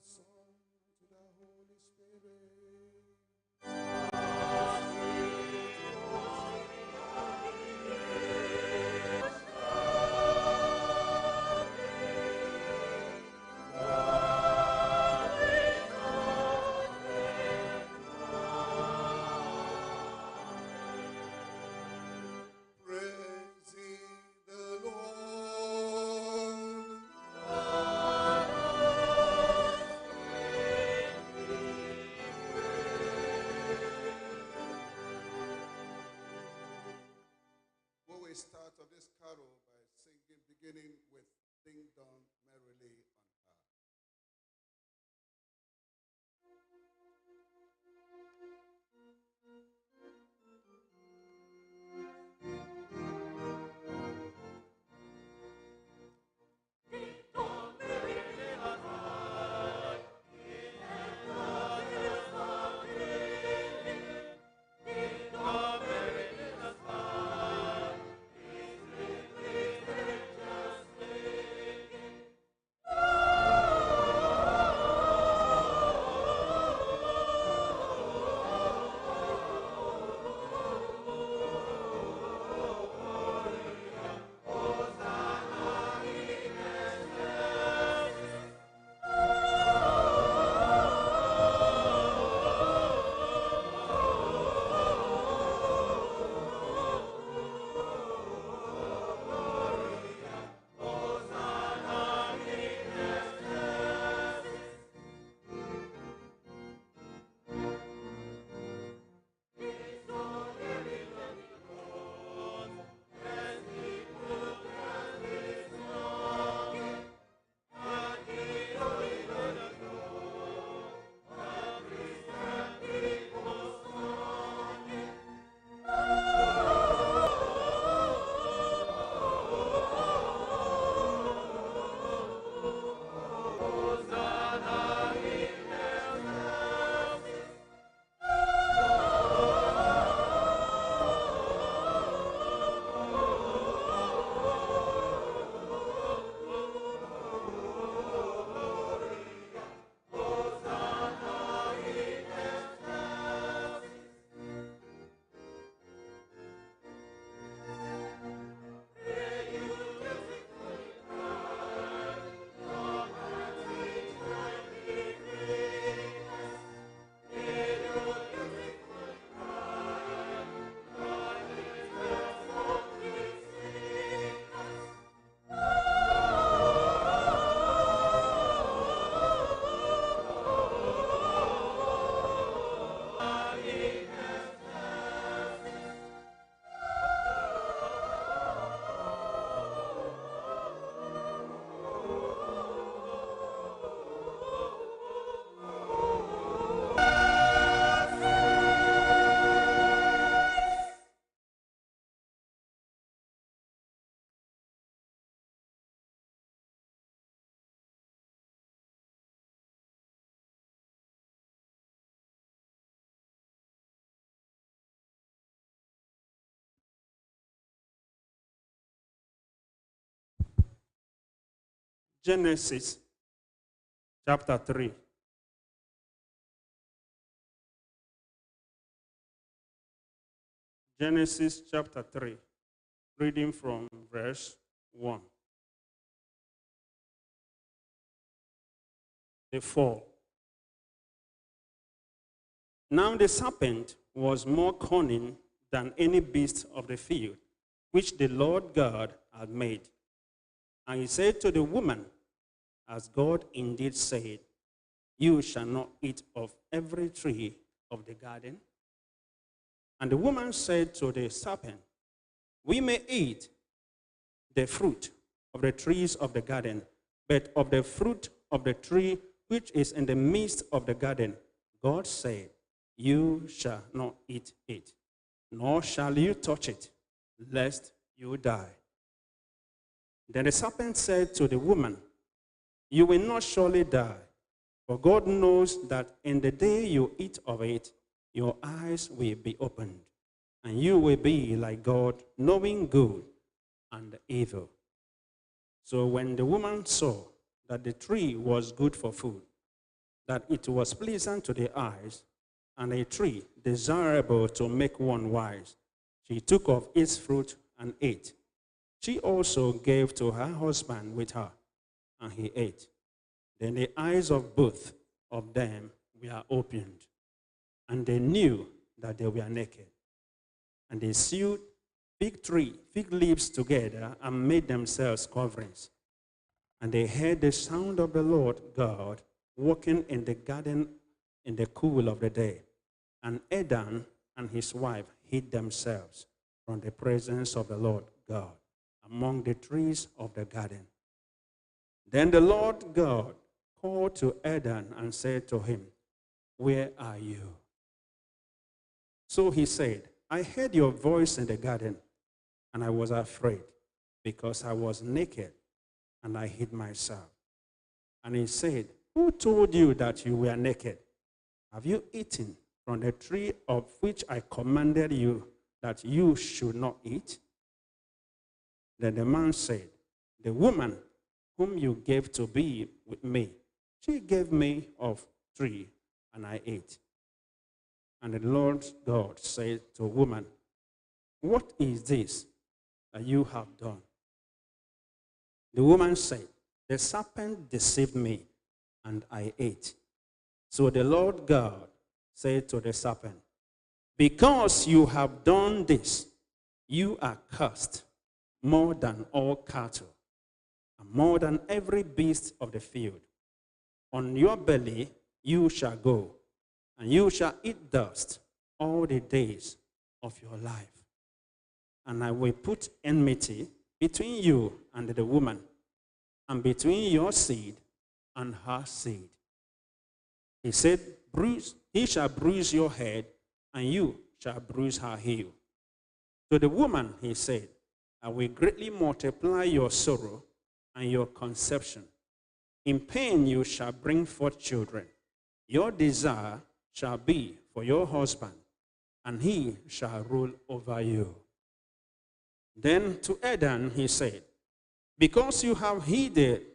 Son, to the Holy Spirit. Start of this carol by singing, beginning with Ding Dong Merrily on High. Genesis chapter 3. Genesis chapter 3, reading from verse 1. The fall. Now the serpent was more cunning than any beast of the field, which the Lord God had made. And he said to the woman, as God indeed said, you shall not eat of every tree of the garden. And the woman said to the serpent, we may eat the fruit of the trees of the garden, but of the fruit of the tree which is in the midst of the garden, God said, you shall not eat it, nor shall you touch it, lest you die. Then the serpent said to the woman, you will not surely die, for God knows that in the day you eat of it, your eyes will be opened, and you will be like God, knowing good and evil. So when the woman saw that the tree was good for food, that it was pleasant to the eyes, and a tree desirable to make one wise. She took of its fruit and ate. She also gave to her husband with her, and he ate. Then the eyes of both of them were opened, and they knew that they were naked. And they sewed fig leaves together and made themselves coverings. And they heard the sound of the Lord God walking in the garden in the cool of the day. And Adam and his wife hid themselves from the presence of the Lord God among the trees of the garden. Then the Lord God called to Adam and said to him, "Where are you?" So he said, "I heard your voice in the garden, and I was afraid, because I was naked, and I hid myself." And he said, "Who told you that you were naked? Have you eaten from the tree of which I commanded you that you should not eat?" Then the man said, "The woman whom you gave to be with me, she gave me of tree, and I ate." And the Lord God said to the woman, "What is this that you have done?" The woman said, "The serpent deceived me, and I ate." So the Lord God said to the serpent, "Because you have done this, you are cursed more than all cattle, and more than every beast of the field. On your belly you shall go, and you shall eat dust all the days of your life. And I will put enmity between you and the woman, and between your seed and her seed." He said, "He shall bruise your head, and you shall bruise her heel." To the woman he said, "I will greatly multiply your sorrow and your conception. In pain you shall bring forth children. Your desire shall be for your husband, and he shall rule over you." Then to Adam he said, "Because you have heeded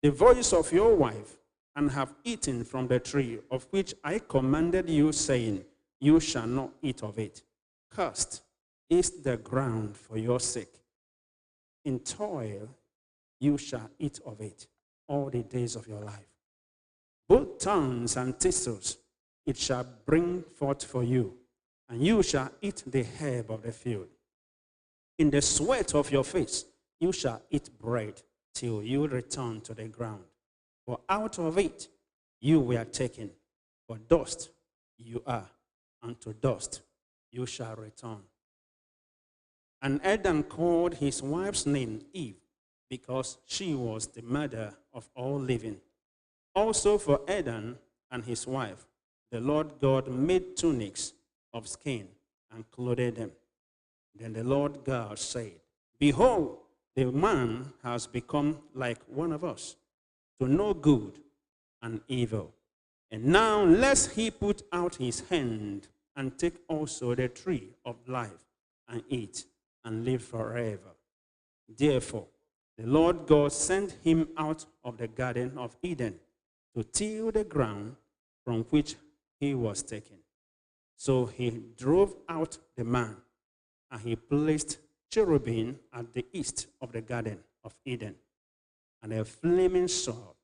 the voice of your wife, and have eaten from the tree of which I commanded you, saying, you shall not eat of it. Cursed is the ground for your sake. In toil you shall eat of it all the days of your life. Both thorns and thistles it shall bring forth for you, and you shall eat the herb of the field. In the sweat of your face you shall eat bread till you return to the ground. For out of it you were taken, for dust you are, and to dust you shall return." And Adam called his wife's name Eve, because she was the mother of all living. Also for Adam and his wife, the Lord God made tunics of skin and clothed them. Then the Lord God said, "Behold, the man has become like one of us, to know good and evil. And now lest he put out his hand and take also the tree of life and eat and live forever." Therefore, the Lord God sent him out of the Garden of Eden to till the ground from which he was taken. So he drove out the man, and he placed cherubim at the east of the Garden of Eden, and a flaming sword,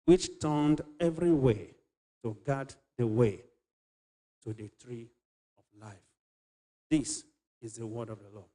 which turned every way to guard the way to the tree of life. This is the word of the Lord.